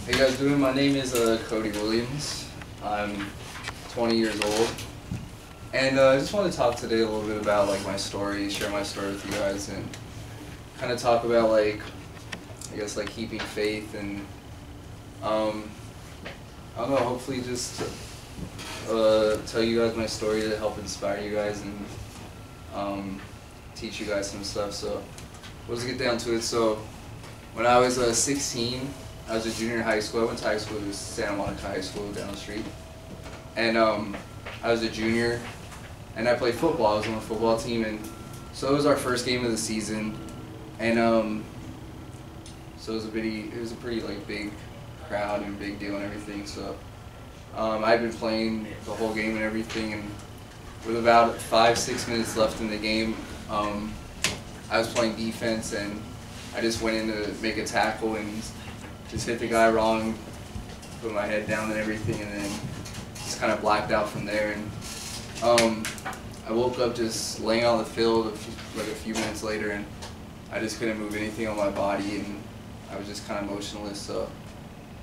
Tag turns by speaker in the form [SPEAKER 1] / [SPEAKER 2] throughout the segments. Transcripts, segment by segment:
[SPEAKER 1] Hey guys, doing? My name is Cody Williams. I'm 20 years old, and I just want to talk today a little bit about like my story, share my story with you guys, and kind of talk about like I guess like keeping faith and I don't know. Hopefully, just tell you guys my story to help inspire you guys and teach you guys some stuff. So let's get down to it. So when I was 16. I was a junior in high school. I went to high school. It was Santa Monica High School down the street. And I was a junior, and I played football. I was on the football team, and so it was our first game of the season. And so it was a pretty like big crowd and big deal and everything. So I'd been playing the whole game and everything, and with about 5-6 minutes left in the game, I was playing defense, and I just went in to make a tackle and just hit the guy wrong, put my head down and everything, and then just kind of blacked out from there. And I woke up just laying on the field a few minutes later, and I just couldn't move anything on my body, and I was just kind of motionless. So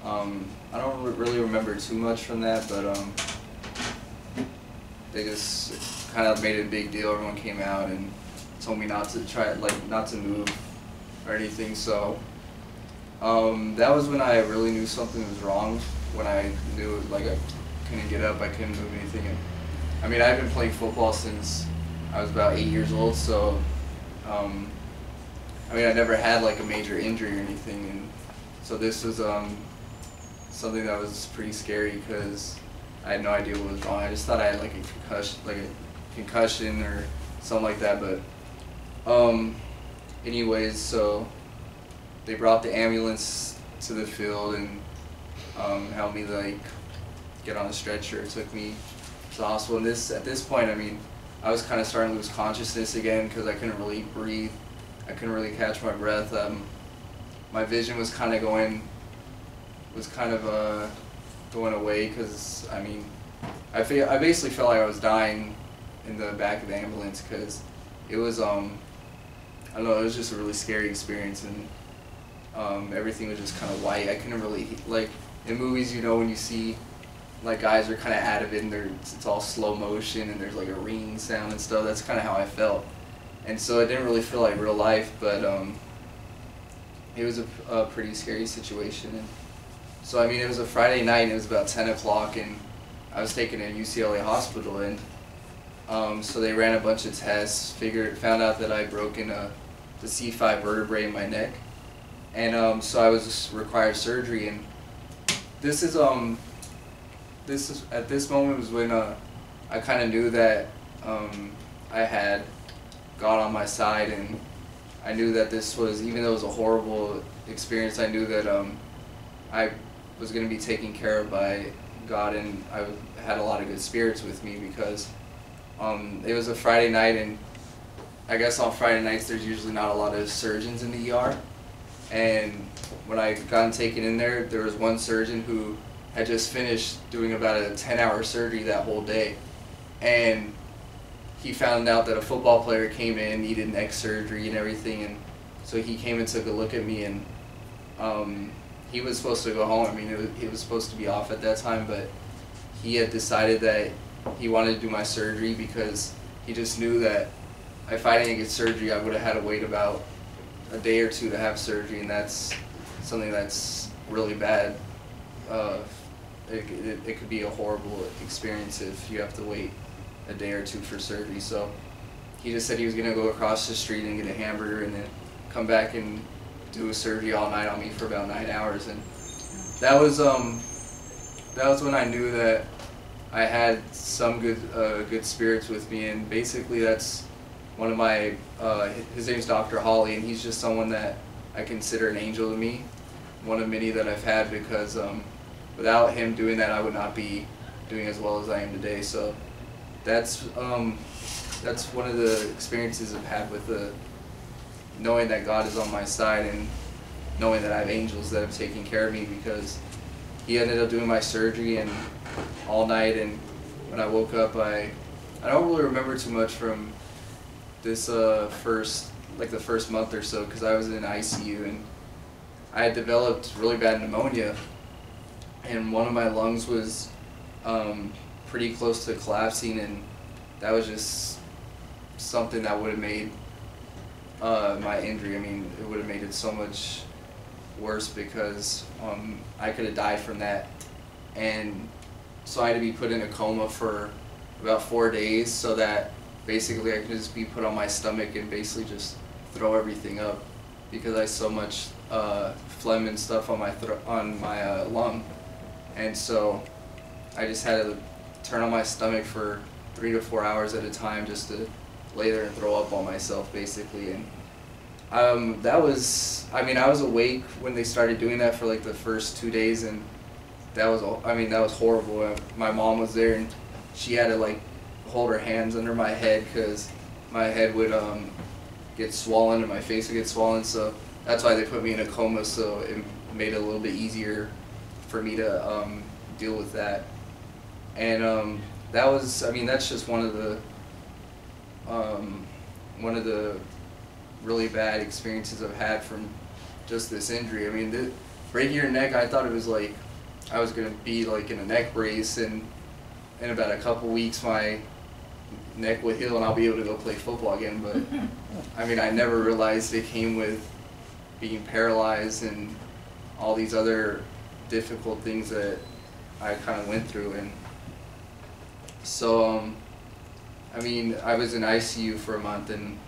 [SPEAKER 1] I don't really remember too much from that, but they just kind of made it a big deal. Everyone came out and told me not to move or anything. So that was when I really knew something was wrong, when I knew like I couldn't get up, I couldn't move anything. And I mean, I've been playing football since I was about 8 years old, so I mean, I never had like a major injury or anything, and so this was something that was pretty scary because I had no idea what was wrong. I just thought I had like a concussion or something like that, but anyways, so they brought the ambulance to the field and helped me like get on a stretcher. Took me to the hospital. And at this point, I mean, I was kind of starting to lose consciousness again because I couldn't really breathe. I couldn't really catch my breath. My vision was kind of going away because I mean, I basically felt like I was dying in the back of the ambulance because it was I don't know, it was just a really scary experience. And everything was just kind of white. I couldn't really, like in movies, you know, when you see like guys are kind of out of it and it's all slow motion and there's like a ringing sound and stuff. That's kind of how I felt, and so it didn't really feel like real life. But it was a pretty scary situation. And so I mean, it was a Friday night and it was about 10 o'clock, and I was taken to UCLA hospital, and so they ran a bunch of tests, found out that I'd broken the C5 vertebrae in my neck. And so I was required surgery, and this is at this moment was when I kind of knew that I had God on my side, and I knew that this was, even though it was a horrible experience, I knew that I was going to be taken care of by God, and I had a lot of good spirits with me because it was a Friday night, and I guess on Friday nights there's usually not a lot of surgeons in the ER. And when I got taken in there, there was one surgeon who had just finished doing about a 10-hour surgery that whole day. And he found out that a football player came in, needed neck surgery and everything. And so he came and took a look at me, and he was supposed to go home. I mean, he was supposed to be off at that time, but he had decided that he wanted to do my surgery because he just knew that if I didn't get surgery, I would have had to wait about a day or two to have surgery, and that's something that's really bad. It could be a horrible experience if you have to wait a day or two for surgery. So he just said he was going to go across the street and get a hamburger and then come back and do a surgery all night on me for about 9 hours. And that was when I knew that I had some good spirits with me. And basically that's one of my, his name's Dr. Holly, and he's just someone that I consider an angel to me, one of many that I've had, because without him doing that, I would not be doing as well as I am today. So that's one of the experiences I've had with knowing that God is on my side and knowing that I have angels that have taken care of me, because he ended up doing my surgery and all night, and when I woke up, I don't really remember too much from this the first month or so, because I was in ICU and I had developed really bad pneumonia, and one of my lungs was pretty close to collapsing, and that was just something that would have made my injury, I mean, it would have made it so much worse, because I could have died from that. And so I had to be put in a coma for about 4 days, so that basically I could just be put on my stomach and basically just throw everything up, because I had so much phlegm and stuff on my lung. And so I just had to turn on my stomach for 3 to 4 hours at a time, just to lay there and throw up on myself, basically. And that was, I mean, I was awake when they started doing that for like the first 2 days, and that was, I mean, that was horrible. My mom was there, and she had to like hold her hands under my head, because my head would get swollen and my face would get swollen, so that's why they put me in a coma, so it made it a little bit easier for me to deal with that. And that was, I mean, that's just one of the really bad experiences I've had from just this injury. I mean, breaking your neck, I thought it was like I was gonna be like in a neck brace, and in about a couple weeks my neck would heal and I'll be able to go play football again. But I mean, I never realized it came with being paralyzed and all these other difficult things that I kind of went through. And so I mean, I was in ICU for a month, and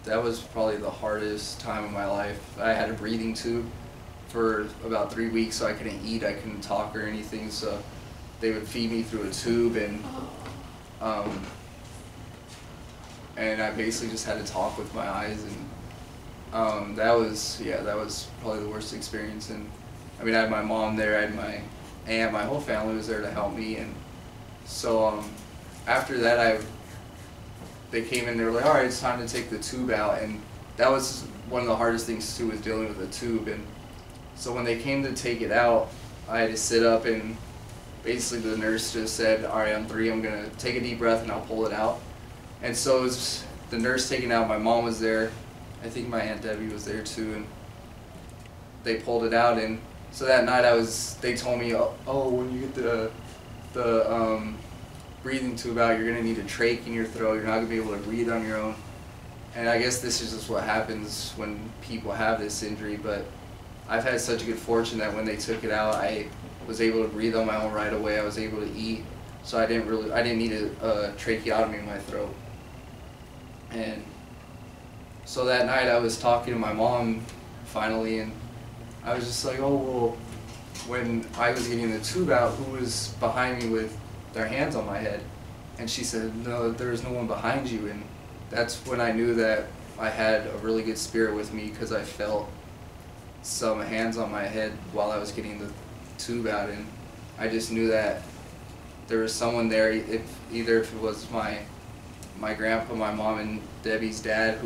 [SPEAKER 1] that was probably the hardest time of my life. I had a breathing tube for about 3 weeks, so I couldn't eat, I couldn't talk or anything, so they would feed me through a tube, and I basically just had to talk with my eyes, and that was probably the worst experience. And I mean, I had my mom there, I had my aunt, my whole family was there to help me. And so after that, they came in, they were like, all right, it's time to take the tube out. And that was one of the hardest things too, was dealing with a tube. And so when they came to take it out, I had to sit up, and basically the nurse just said, all right, on 3, I'm gonna take a deep breath and I'll pull it out. And so it was the nurse taking it out, my mom was there, I think my Aunt Debbie was there too, and they pulled it out. And so that night they told me, oh, when you get the breathing tube out, you're going to need a trach in your throat, you're not going to be able to breathe on your own. And I guess this is just what happens when people have this injury, but I've had such a good fortune that when they took it out, I was able to breathe on my own right away, I was able to eat, so I didn't need a tracheotomy in my throat. And so that night I was talking to my mom finally, and I was just like, oh, well, when I was getting the tube out, who was behind me with their hands on my head? And she said, no, there was no one behind you. And that's when I knew that I had a really good spirit with me, because I felt some hands on my head while I was getting the tube out, and I just knew that there was someone there, either if it was my grandpa, my mom, and Debbie's dad,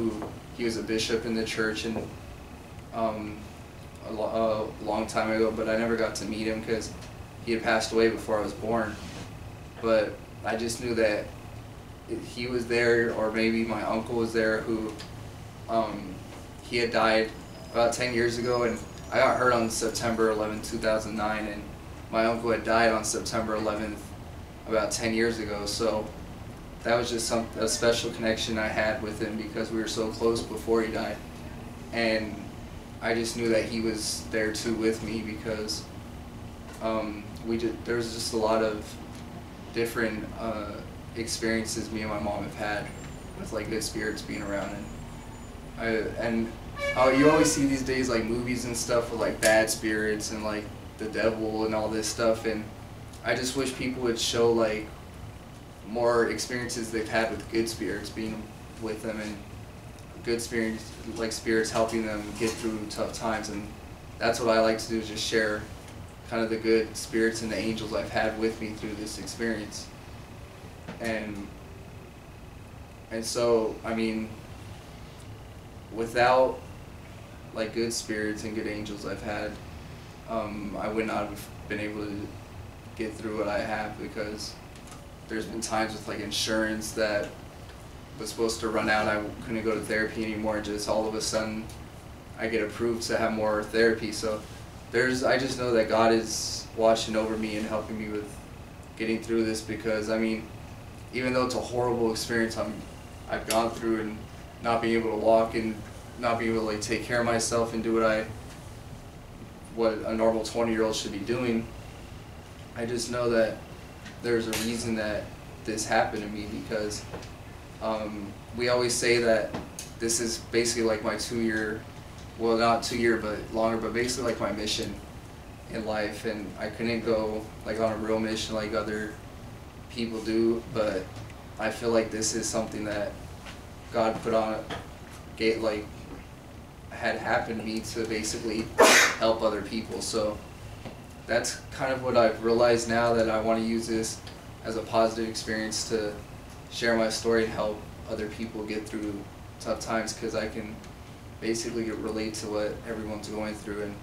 [SPEAKER 1] he was a bishop in the church, and a long time ago, but I never got to meet him because he had passed away before I was born. But I just knew that he was there, or maybe my uncle was there, who he had died about 10 years ago, and I got hurt on September 11, 2009, and my uncle had died on September 11th about 10 years ago. So that was just a special connection I had with him, because we were so close before he died. And I just knew that he was there too with me, because there was just a lot of different experiences me and my mom have had with like good spirits being around. And you always see these days like movies and stuff with like bad spirits and like the devil and all this stuff, and I just wish people would show like more experiences they've had with good spirits being with them, and good spirits, like spirits helping them get through tough times. And that's what I like to do, is just share kind of the good spirits and the angels I've had with me through this experience. And so, I mean, without like good spirits and good angels I've had, I would not have been able to get through what I have, because there's been times with like insurance that was supposed to run out, I couldn't go to therapy anymore, and just all of a sudden I get approved to have more therapy. So I just know that God is watching over me and helping me with getting through this, because I mean, even though it's a horrible experience I've gone through, and not being able to walk and not being able to like take care of myself and do what a normal 20-year-old should be doing, I just know that there's a reason that this happened to me, because we always say that this is basically like my 2-year, well, not 2-year but longer, but basically like my mission in life, and I couldn't go like on a real mission like other people do, but I feel like this is something that God put on like had happened to me to basically help other people. So that's kind of what I've realized now, that I want to use this as a positive experience to share my story and help other people get through tough times, because I can basically relate to what everyone's going through, and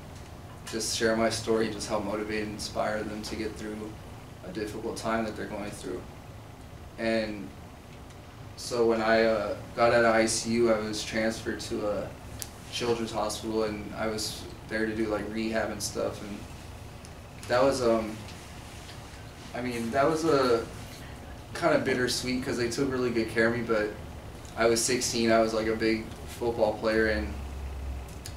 [SPEAKER 1] just share my story, just help motivate and inspire them to get through a difficult time that they're going through. And so when I got out of ICU, I was transferred to a children's hospital, and I was there to do like rehab and stuff, and that was I mean, that was a kind of bittersweet, because they took really good care of me, but I was 16, I was like a big football player, and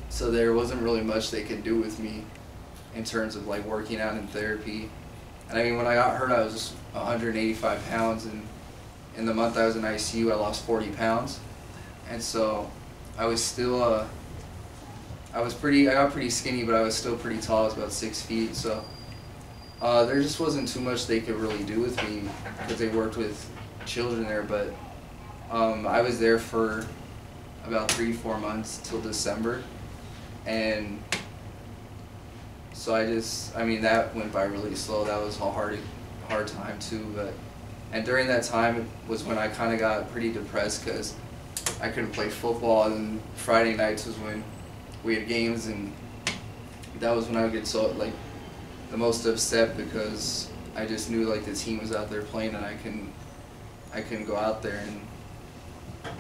[SPEAKER 1] so there wasn't really much they could do with me in terms of like working out in therapy. And I mean, when I got hurt, I was 185 pounds, and in the month I was in ICU, I lost 40 pounds. And so I was still, I got pretty skinny, but I was still pretty tall. I was about 6 feet. So there just wasn't too much they could really do with me, because they worked with children there. But I was there for about 3-4 months till December. And so I mean, that went by really slow. That was a hard time too. And during that time was when I kind of got pretty depressed, because I couldn't play football, and Friday nights was when we had games, and that was when I would get so like the most upset, because I just knew like the team was out there playing, and I couldn't go out there. And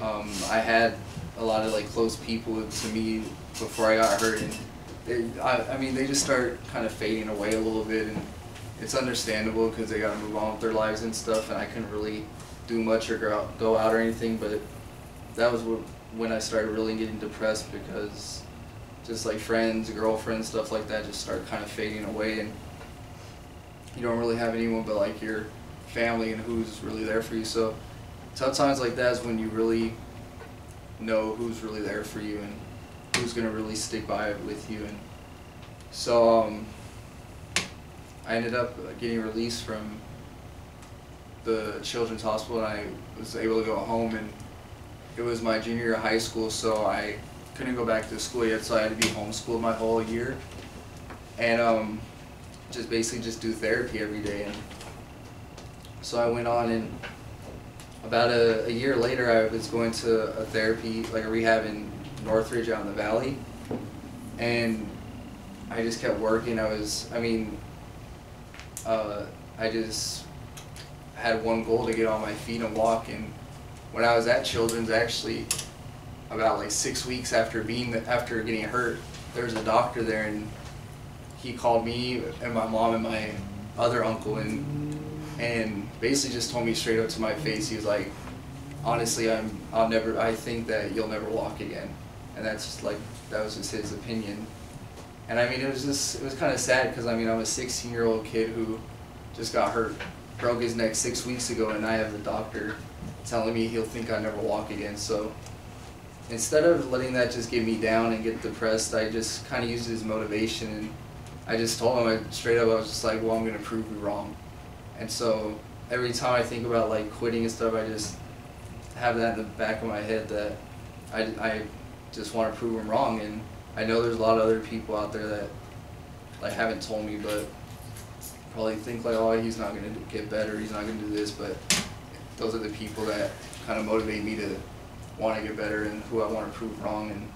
[SPEAKER 1] I had a lot of like close people to me before I got hurt, and I mean, they just start kind of fading away a little bit, and it's understandable because they got to move on with their lives and stuff, and I couldn't really do much or go out or anything. But that was when I started really getting depressed, because just like friends, girlfriends, stuff like that just start kind of fading away, and you don't really have anyone but like your family and who's really there for you. So tough times like that is when you really know who's really there for you and who's going to really stick by it with you. And so I ended up getting released from the children's hospital, and I was able to go home, and it was my junior year of high school, so I couldn't go back to school yet, so I had to be homeschooled my whole year, and just basically just do therapy every day. And so I went on, and about a year later I was going to a therapy, like a rehab in Northridge out in the valley, and I just kept working. I just had one goal, to get on my feet and walk. And when I was at Children's, actually, about like 6 weeks after getting hurt, there was a doctor there, and he called me and my mom and my other uncle, and basically just told me straight up to my face, he was like, honestly, I think that you'll never walk again. And that's just like, that was just his opinion. And I mean, it was kind of sad, because I mean, I'm a 16-year-old kid who just got hurt, broke his neck 6 weeks ago, and I have the doctor telling me he'll think I never walk again. So instead of letting that just get me down and get depressed, I just kind of used it as motivation, and I just told him straight up, I was just like, well, I'm going to prove you wrong. And so every time I think about like quitting and stuff, I just have that in the back of my head, that I just want to prove him wrong. And I know there's a lot of other people out there that like haven't told me, but probably think like, oh, he's not going to get better, he's not going to do this. But those are the people that kind of motivate me to want to get better and who I want to prove wrong. And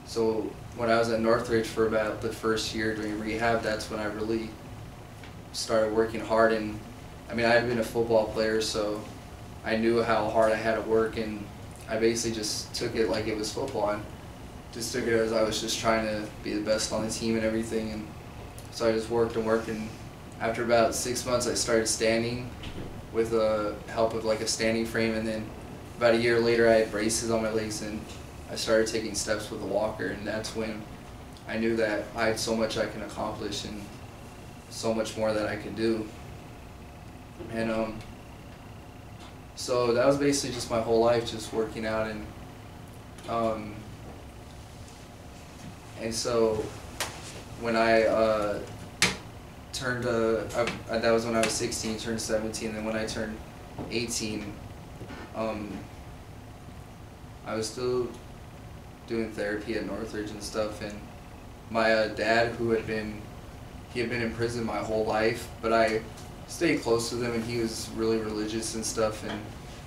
[SPEAKER 1] so when I was at Northridge for about the first year doing rehab, that's when I really started working hard. And I mean, I had been a football player, so I knew how hard I had to work, and I basically just took it like it was football, and just took it as I was just trying to be the best on the team and everything. And So I just worked and worked, and after about 6 months I started standing with the help of like a standing frame, and then about a year later I had braces on my legs and I started taking steps with a walker, and that's when I knew that I had so much I can accomplish and so much more that I could do. And so that was basically just my whole life, just working out, and so when I turned, that was when I was 16, turned 17, and then when I turned 18, I was still doing therapy at Northridge and stuff, and my dad, he had been in prison my whole life, but I stayed close with him, and he was really religious and stuff, and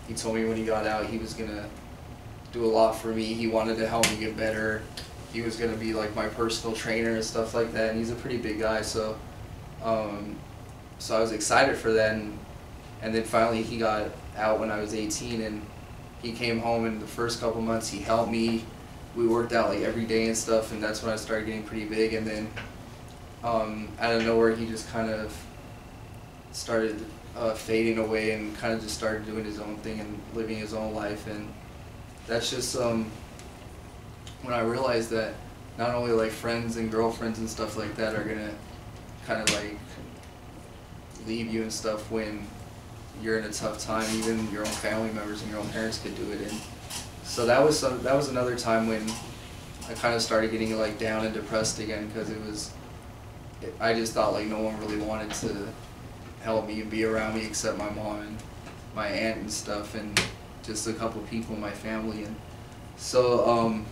[SPEAKER 1] he told me when he got out he was gonna do a lot for me. He wanted to help me get better. He was gonna be like my personal trainer and stuff like that, and he's a pretty big guy, so so I was excited for that, and then finally he got out when I was 18, and he came home, and the first couple months he helped me. We worked out like every day and stuff, and that's when I started getting pretty big, and then out of nowhere he just kind of started fading away and kind of just started doing his own thing and living his own life, and that's just when I realized that not only like friends and girlfriends and stuff like that are gonna kind of like leave you and stuff when you're in a tough time. Even your own family members and your own parents could do it. And so that was another time when I kind of started getting like down and depressed again, because I just thought like no one really wanted to help me and be around me except my mom and my aunt and stuff, and just a couple people in my family. And so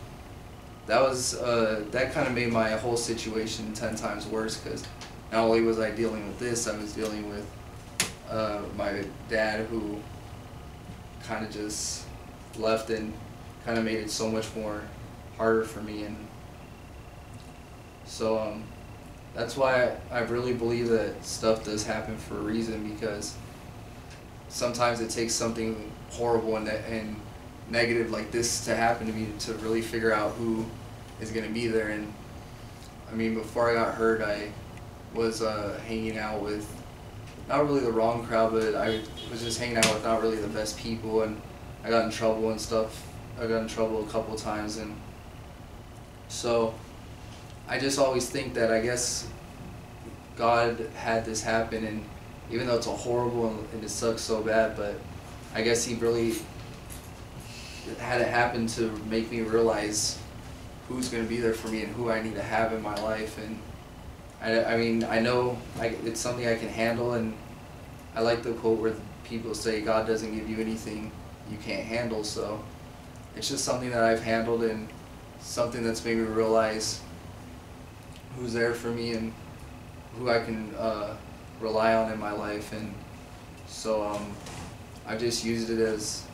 [SPEAKER 1] that kind of made my whole situation 10 times worse, because not only was I dealing with this, I was dealing with my dad, who kind of just left and kind of made it so much more harder for me. And so that's why I really believe that stuff does happen for a reason, because sometimes it takes something horrible and negative like this to happen to me to really figure out who is going to be there. And I mean, before I got hurt, I was hanging out with not really the wrong crowd, but I was just hanging out with not really the best people, and I got in trouble and stuff. I got in trouble a couple times, and so I just always think that I guess God had this happen, and even though it's a horrible and it sucks so bad, but I guess He really had it happen to make me realize who's going to be there for me and who I need to have in my life. And I mean, I know it's something I can handle, and I like the quote where people say God doesn't give you anything you can't handle, so it's just something that I've handled, and something that's made me realize who's there for me and who I can rely on in my life. And so I just used it as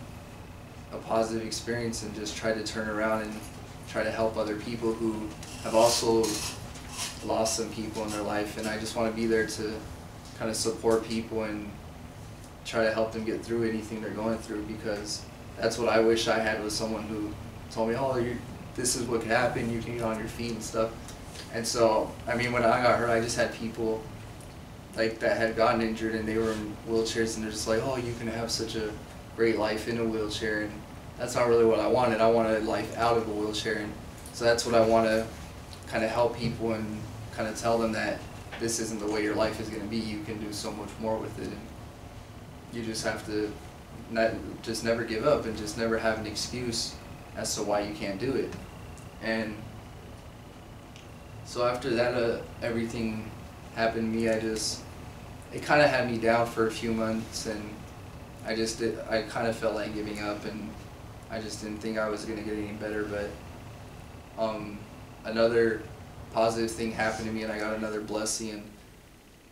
[SPEAKER 1] a positive experience and just tried to turn around and try to help other people who have also lost some people in their life, and I just want to be there to kind of support people and try to help them get through anything they're going through, because that's what I wish I had, was someone who told me, oh, this is what could happen, you can get on your feet and stuff. And so, I mean, when I got hurt, I just had people like that had gotten injured and they were in wheelchairs, and they're just like, oh, you can have such a great life in a wheelchair, and that's not really what I wanted. I wanted life out of a wheelchair, and so that's what I want to kind of help people and kind of tell them that this isn't the way your life is going to be. You can do so much more with it, and you just have to just never give up and just never have an excuse as to why you can't do it. And so after that, everything happened to me. It kind of had me down for a few months, and I kind of felt like giving up, and I just didn't think I was going to get any better. But another positive thing happened to me, and I got another blessing,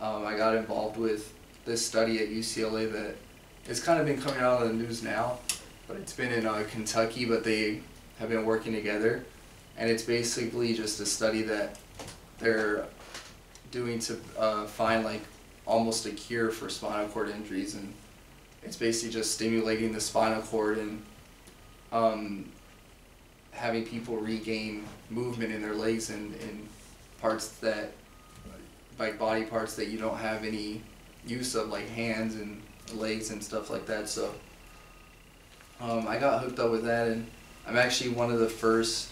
[SPEAKER 1] and I got involved with this study at UCLA that it's kind of been coming out on the news now, but it's been in Kentucky, but they have been working together, and it's basically just a study that they're doing to find like almost a cure for spinal cord injuries, and it's basically just stimulating the spinal cord and having people regain movement in their legs and in parts that like body parts that you don't have any use of, like hands and legs and stuff like that. So I got hooked up with that, and I'm actually one of the first,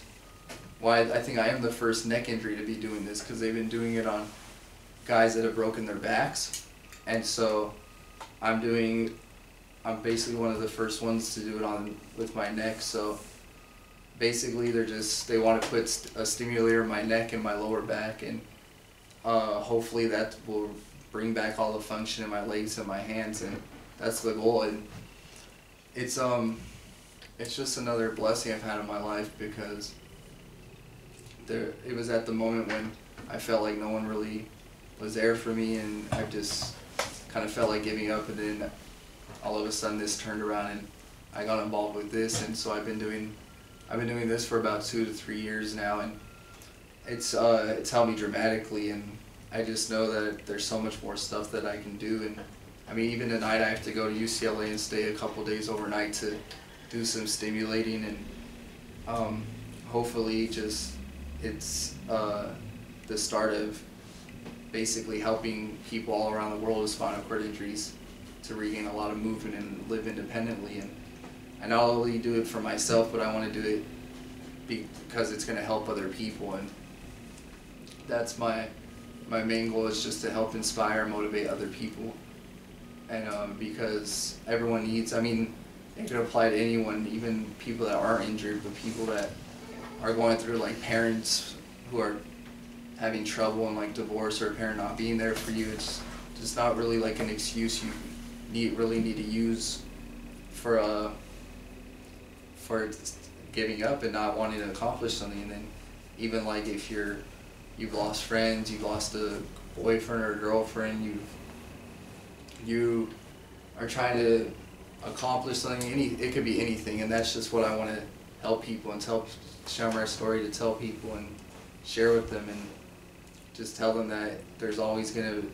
[SPEAKER 1] well, I think I am the first neck injury to be doing this, because they've been doing it on guys that have broken their backs. And so I'm basically one of the first ones to do it on with my neck. So basically they want to put a stimulator in my neck and my lower back, and hopefully that will bring back all the function in my legs and my hands, and that's the goal. And it's just another blessing I've had in my life, because it was at the moment when I felt like no one really was there for me, and I just kind of felt like giving up, and then all of a sudden this turned around and I got involved with this. And so I've been doing this for about 2 to 3 years now, and it's helped me dramatically, and I just know that there's so much more stuff that I can do. And I mean, even tonight I have to go to UCLA and stay a couple days overnight to do some stimulating, and hopefully it's the start of basically helping people all around the world with spinal cord injuries to regain a lot of movement and live independently. And I not only do it for myself, but I want to do it because it's going to help other people. And that's my main goal, is just to help inspire and motivate other people. And because everyone needs, I mean, it could apply to anyone, even people that aren't injured, but people that are going through, like parents who are having trouble, and like divorce, or a parent not being there for you. It's just not really like an excuse you really need to use for giving up and not wanting to accomplish something. And then even like if you've lost friends, you've lost a boyfriend or a girlfriend, you are trying to accomplish something, it could be anything. And that's just what I want to help people, and share my story, to tell people and share with them, and just tell them that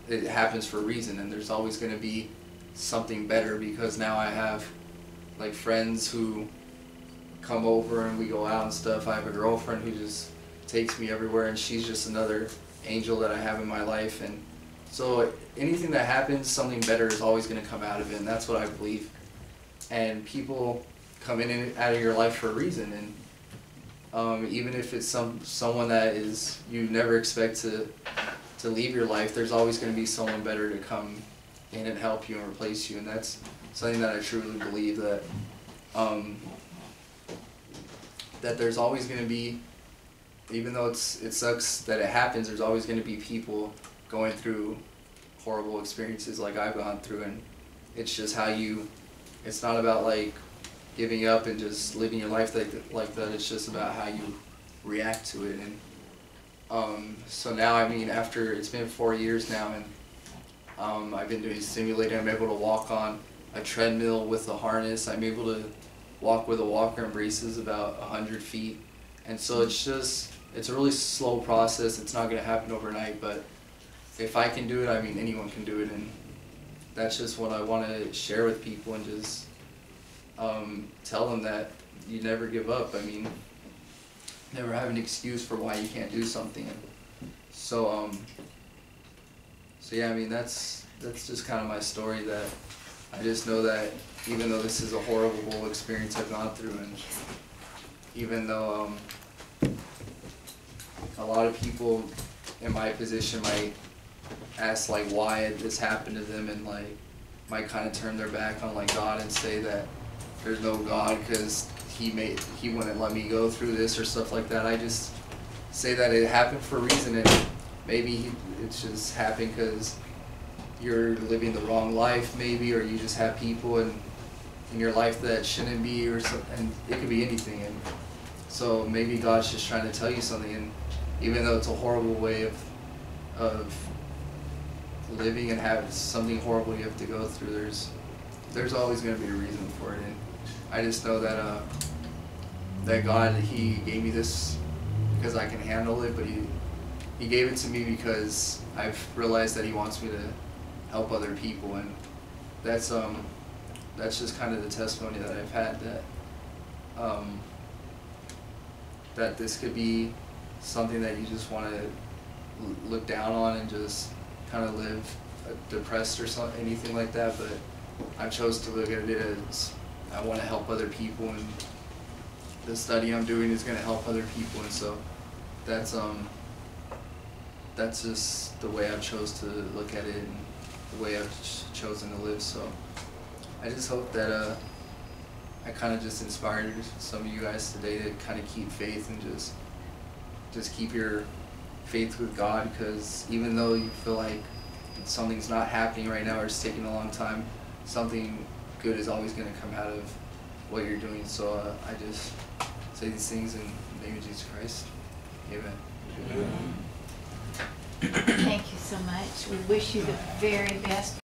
[SPEAKER 1] it happens for a reason, and there's always going to be something better. Because now I have like friends who come over and we go out and stuff. I have a girlfriend who just takes me everywhere, and she's just another angel that I have in my life. And so anything that happens, something better is always going to come out of it, and that's what I believe. And people come in and out of your life for a reason, and even if it's someone that you never expect to leave your life, there's always going to be someone better to come in and help you and replace you. And that's something that I truly believe, that that there's always going to be, even though it sucks that it happens, there's always going to be people going through horrible experiences like I've gone through. And it's just it's not about like giving up and just living your life like that. It's just about how you react to it. And so now, I mean, after it's been 4 years now, and I've been doing stimulating. I'm able to walk on a treadmill with a harness. I'm able to walk with a walker and braces about 100 feet. And so it's a really slow process. It's not going to happen overnight, but if I can do it, I mean, anyone can do it. And that's just what I want to share with people, and just tell them that you never give up. I mean, never have an excuse for why you can't do something. And so yeah, I mean, that's just kind of my story, that I just know that even though this is a horrible experience I've gone through, and even though a lot of people in my position might ask like why this happened to them, and like might kind of turn their back on like God and say that there's no God because he wouldn't let me go through this or stuff like that. I just say that it happened for a reason, and maybe it's just happened because you're living the wrong life, maybe, or you just have people in your life that shouldn't be, or something. And it could be anything. And so maybe God's just trying to tell you something. And even though it's a horrible way of living and have something horrible you have to go through, there's always going to be a reason for it. And I just know that that God, He gave me this because I can handle it, but He gave it to me because I've realized that He wants me to help other people. And that's just kind of the testimony that I've had, that this could be something that you just want to look down on and just kind of live depressed or anything like that, but I chose to look at it as I want to help other people, and the study I'm doing is going to help other people, and so that's just the way I've chose to look at it and the way I've chosen to live. So I just hope that I kind of just inspired some of you guys today to kind of keep faith and just keep your faith with God, because even though you feel like something's not happening right now or it's taking a long time, something good is always going to come out of what you're doing. So I just say these things in the name of Jesus Christ. Amen.
[SPEAKER 2] Thank you so much. We wish you the very best.